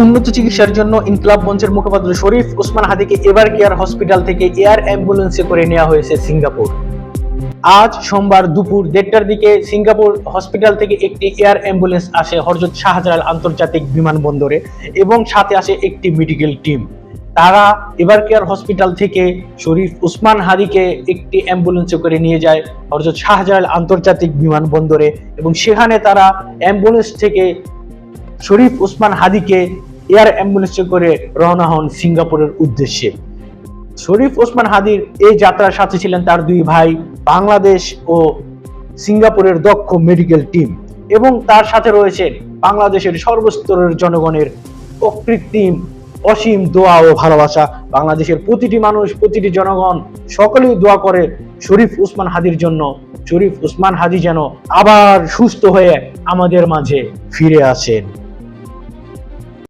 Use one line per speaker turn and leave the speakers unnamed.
উন্নত চিকিৎসার জন্য ইনকিলাব মঞ্চের মুখপাত্র শরীফ ওসমান হাদিকে এভার কেয়ার হসপিটাল থেকে এয়ার অ্যাম্বুলেন্সে করে নেওয়া হয়েছে সিঙ্গাপুর। আজ সোমবার দুপুর 1:30টার দিকে সিঙ্গাপুর হসপিটাল থেকে একটি এয়ার অ্যাম্বুলেন্স আসে হযরত শাহজালাল আন্তর্জাতিক বিমানবন্দরে এবং সাথে আসে একটি মেডিকেল টিম। তারা এভার কেয়ার হসপিটাল থেকে শরীফ ওসমান হাদিকে একটি অ্যাম্বুলেন্সে করে নিয়ে যায় হযরত শাহজালাল আন্তর্জাতিক বিমানবন্দরে এবং সেখানে তারা অ্যাম্বুলেন্স থেকে শরীফ ওসমান হাদিকে এয়ার অ্যাম্বুলেন্সে করে রওনা হন সিঙ্গাপুরের উদ্দেশ্যে। শরীফ ওসমান হাদির এই যাত্রার সাথে ছিলেন তার দুই ভাই, বাংলাদেশ ও সিঙ্গাপুরের দক্ষ মেডিকেল টিম এবং তার সাথে রয়েছে বাংলাদেশের সর্বস্তরের জনগণের অকৃত্রিম অসীম দোয়া ও ভালোবাসা। বাংলাদেশের প্রতিটি মানুষ, প্রতিটি জনগণ সকলেই দোয়া করে শরীফ ওসমান হাদির জন্য। শরীফ ওসমান হাদি যেন আবার সুস্থ হয়ে আমাদের মাঝে ফিরে আসেন।